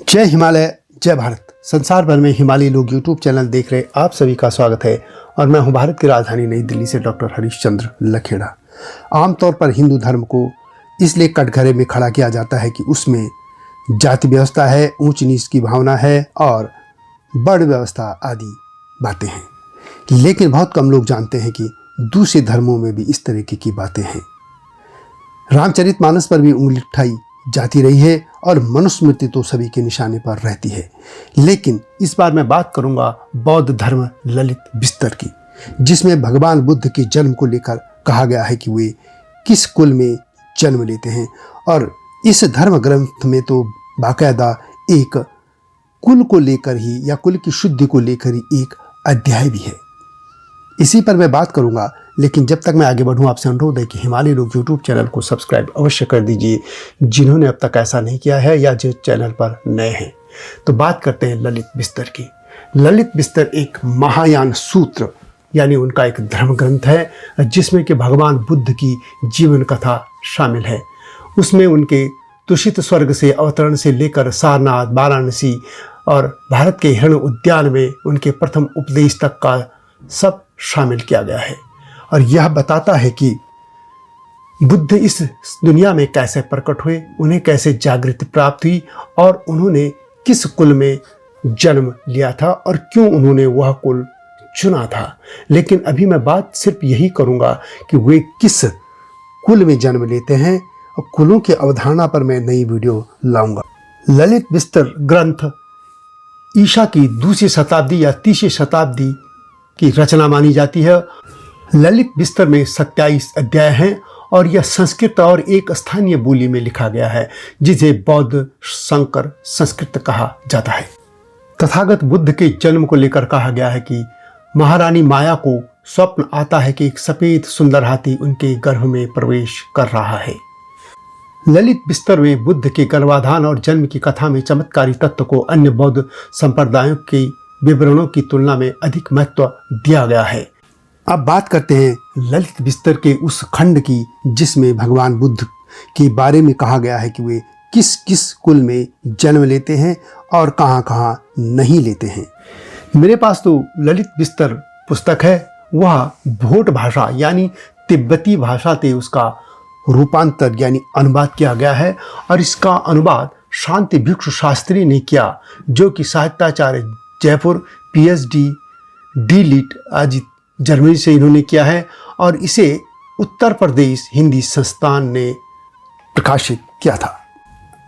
जय हिमालय, जय भारत। संसार भर में हिमालयी लोग यूट्यूब चैनल देख रहे आप सभी का स्वागत है और मैं हूं भारत की राजधानी नई दिल्ली से डॉक्टर हरीशचंद्र लखेड़ा। आमतौर पर हिंदू धर्म को इसलिए कटघरे में खड़ा किया जाता है कि उसमें जाति व्यवस्था है, ऊंच नीच की भावना है और बड़ व्यवस्था आदि बातें हैं। लेकिन बहुत कम लोग जानते हैं कि दूसरे धर्मों में भी इस तरीके की बातें हैं। रामचरितमानस पर भी उंगली उठाई जाती रही है और मनुस्मृति तो सभी के निशाने पर रहती है। लेकिन इस बार मैं बात करूंगा बौद्ध धर्म ललित विस्तर की, जिसमें भगवान बुद्ध के जन्म को लेकर कहा गया है कि वे किस कुल में जन्म लेते हैं। और इस धर्म ग्रंथ में तो बाकायदा एक कुल को लेकर ही या कुल की शुद्धि को लेकर ही एक अध्याय भी है। इसी पर मैं बात करूंगा। लेकिन जब तक मैं आगे बढ़ूं, आपसे अनुरोध है कि हिमालयी लोग यूट्यूब चैनल को सब्सक्राइब अवश्य कर दीजिए, जिन्होंने अब तक ऐसा नहीं किया है या जो चैनल पर नए हैं। तो बात करते हैं ललित विस्तर की। ललित विस्तर एक महायान सूत्र यानी उनका एक धर्म ग्रंथ है, जिसमें कि भगवान बुद्ध की जीवन कथा शामिल है। उसमें उनके तुषित स्वर्ग से अवतरण से लेकर सारनाथ, वाराणसी और भारत के हिरण उद्यान में उनके प्रथम उपदेश तक का सब शामिल किया गया है। और यह बताता है कि बुद्ध इस दुनिया में कैसे प्रकट हुए, उन्हें कैसे जागृति प्राप्त हुई और उन्होंने किस कुल में जन्म लिया था और क्यों उन्होंने वह कुल चुना था। लेकिन अभी मैं बात सिर्फ यही करूंगा कि वे किस कुल में जन्म लेते हैं और कुलों की अवधारणा पर मैं नई वीडियो लाऊंगा। ललित विस्तर ग्रंथ ईसा की 2वीं शताब्दी या 3वीं शताब्दी की रचना मानी जाती है। ललित विस्तर में 27 अध्याय हैं और यह संस्कृत और एक स्थानीय बोली में लिखा गया है, जिसे बौद्ध संकर संस्कृत कहा जाता है। तथागत बुद्ध के जन्म को लेकर कहा गया है कि महारानी माया को स्वप्न आता है कि एक सफेद सुंदर हाथी उनके गर्भ में प्रवेश कर रहा है। ललित विस्तर में बुद्ध के गर्भाधान और जन्म की कथा में चमत्कारी तत्व को अन्य बौद्ध संप्रदायों के विवरणों की तुलना में अधिक महत्व दिया गया है। अब बात करते हैं ललित विस्तर के उस खंड की, जिसमें भगवान बुद्ध के बारे में कहा गया है कि वे किस किस कुल में जन्म लेते हैं और कहाँ कहाँ नहीं लेते हैं। मेरे पास तो ललित विस्तर पुस्तक है। वह भोट भाषा यानी तिब्बती भाषा से उसका रूपांतर यानी अनुवाद किया गया है और इसका अनुवाद शांति भिक्षु शास्त्री ने किया, जो कि साहित्याचार्य जयपुर PhD D.Litt आज जर्मनी से इन्होंने किया है और इसे उत्तर प्रदेश हिंदी संस्थान ने प्रकाशित किया था।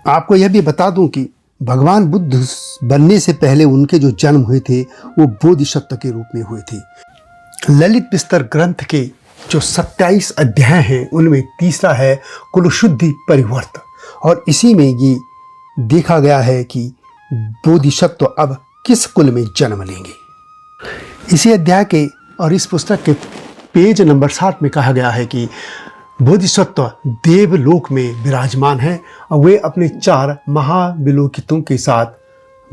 आपको यह भी बता दूं कि भगवान बुद्ध बनने से पहले उनके जो जन्म हुए थे वो बोधिसत्व के रूप में हुए थे। ललित विस्तर ग्रंथ के जो 27 अध्याय हैं उनमें तीसरा है कुलशुद्धि परिवर्तन और इसी में ये देखा गया है कि बोधिसत्व अब किस कुल में जन्म लेंगे। इसी अध्याय के और इस पुस्तक के पेज नंबर 7 में कहा गया है कि बोधिसत्व देवलोक में विराजमान है और वे अपने 4 महाविलोकितों के साथ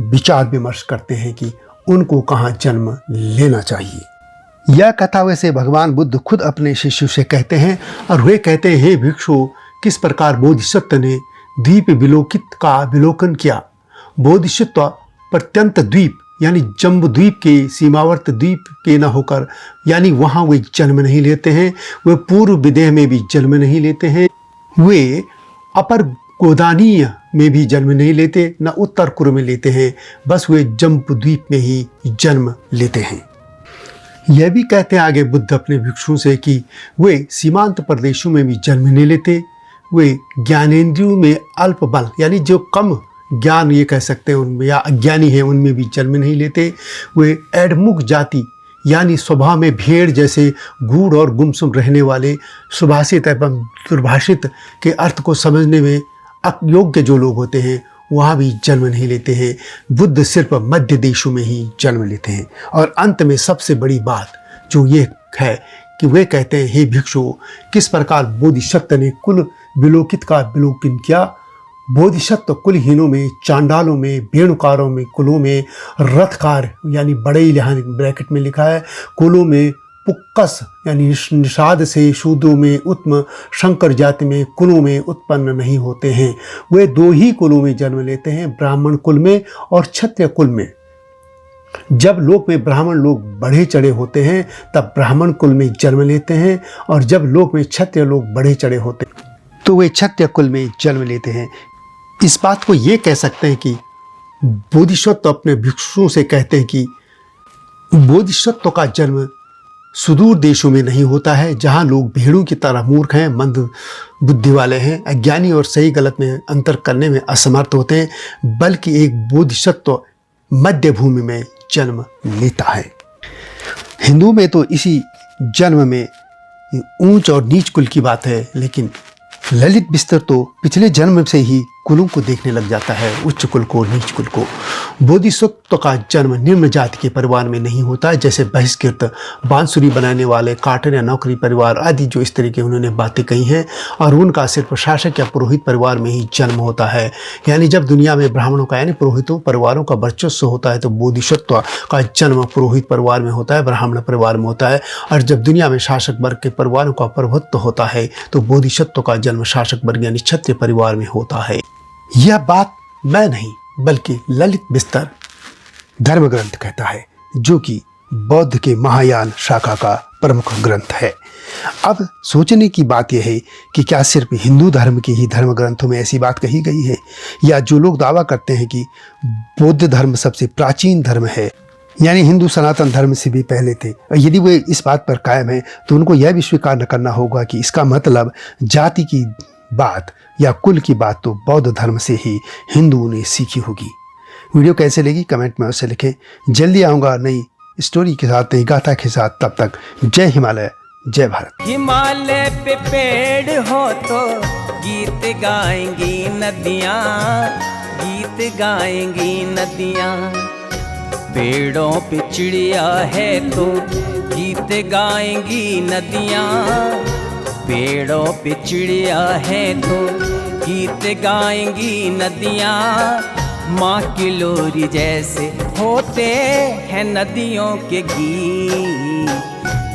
विचार विमर्श करते हैं कि उनको कहाँ जन्म लेना चाहिए। यह कथा वैसे भगवान बुद्ध खुद अपने शिष्यों से कहते हैं और वे कहते हैं, हे भिक्षु, किस प्रकार बोधिसत्व ने द्वीप विलोकित का विलोकन किया। बोधिसत्व प्रत्यंत द्वीप यानी जम्बू द्वीप के सीमावर्त द्वीप के न होकर यानी वहाँ वे जन्म नहीं लेते हैं। वे पूर्व विदेह में भी जन्म नहीं लेते हैं। वे अपर गोदानीय में भी जन्म नहीं लेते, न उत्तर कुरु में लेते हैं। बस वे जम्बू द्वीप में ही जन्म लेते हैं। यह भी कहते हैं आगे बुद्ध अपने भिक्षुओं से कि वे सीमांत प्रदेशों में भी जन्म नहीं लेते। वे ज्ञानेंद्रियों में अल्प बल यानी जो कम ज्ञान ये कह सकते हैं उनमें या अज्ञानी है उनमें भी जन्म नहीं लेते। वे एडमुख जाति यानी स्वभाव में भेड़ जैसे गूढ़ और गुमसुम रहने वाले, सुभाषित एवं दुर्भाषित के अर्थ को समझने में अयोग्य जो लोग होते हैं वहाँ भी जन्म नहीं लेते हैं। बुद्ध सिर्फ मध्य देशों में ही जन्म लेते हैं। और अंत में सबसे बड़ी बात जो ये है कि वे कहते हैं, हे भिक्षु, किस प्रकार बोधिसत्व ने कुल विलोकित का विलोकन किया। बोधिसत्व कुलहीनों में, चांडालों में, वेणुकारों में, कुलों में, रथकार यानी बड़े यहाँ ब्रैकेट में लिखा है, कुलों में, पुक्कस यानी निषाद से शूद्रों में उत्तम शंकर जाति में कुलों में उत्पन्न नहीं होते हैं। वे दो ही कुलों में जन्म लेते हैं, ब्राह्मण कुल में और क्षत्रिय कुल में। जब लोक में ब्राह्मण लोग बढ़े चढ़े होते हैं तब ब्राह्मण कुल में जन्म लेते हैं, और जब लोक में क्षत्रिय लोग बढ़े चढ़े होते हैं तो वे क्षत्रिय कुल में जन्म लेते हैं। इस बात को ये कह सकते हैं कि बोधिसत्व अपने भिक्षुओं से कहते हैं कि बोधिसत्व का जन्म सुदूर देशों में नहीं होता है, जहाँ लोग भेड़ों की तरह मूर्ख हैं, मंद बुद्धि वाले हैं, अज्ञानी और सही गलत में अंतर करने में असमर्थ होते हैं, बल्कि एक बोधिसत्व मध्य भूमि में जन्म लेता है। हिंदू में तो इसी जन्म में ऊंच और नीच कुल की बात है, लेकिन ललित बिस्तर तो पिछले जन्म से ही कुलों को देखने लग जाता है, उच्च कुल को, नीच कुल को। बोधिसत्व का जन्म निम्न जाति के परिवार में नहीं होता है, जैसे बहिष्कृत, बांसुरी बनाने वाले, काटन या नौकरी परिवार आदि जो इस तरह की उन्होंने बातें कही हैं, और उनका सिर्फ शासक या पुरोहित परिवार में ही जन्म होता है। यानी जब दुनिया में ब्राह्मणों का यानी पुरोहितों परिवारों का वर्चस्व होता है तो बोधिसत्व का जन्म पुरोहित परिवार में होता है, ब्राह्मण परिवार में होता है। और जब दुनिया में शासक वर्ग के परिवारों का प्रभुत्व होता है तो बोधिसत्व का जन्म शासक वर्ग यानी क्षत्रिय परिवार में होता है। यह बात मैं नहीं बल्कि ललित बिस्तर धर्म ग्रंथ कहता है, जो कि बौद्ध के महायान शाखा का प्रमुख ग्रंथ है। अब सोचने की बात यह है कि क्या सिर्फ हिंदू धर्म के ही धर्म ग्रंथों में ऐसी बात कही गई है, या जो लोग दावा करते हैं कि बौद्ध धर्म सबसे प्राचीन धर्म है, यानी हिंदू सनातन धर्म से भी पहले थे, और यदि वे इस बात पर कायम है तो उनको यह भी स्वीकार न करना होगा कि इसका मतलब जाति की बात या कुल की बात तो बौद्ध धर्म से ही हिंदुओं ने सीखी होगी। वीडियो कैसे लगी कमेंट में अवश्य लिखें। जल्दी आऊँगा नई स्टोरी के साथ, नई गाथा के साथ। तब तक जय हिमालय, जय भारत। हिमालय पे पेड़ हो तो गीत गाएंगी नदियाँ, गीत गाएंगी नदियाँ। पेड़ों पे चिड़िया है तो गीत गाएंगी नदियाँ, पेड़ों पे चिड़िया है तो गीत गाएंगी नदियाँ। माँ की लोरी जैसे होते हैं नदियों के गीत।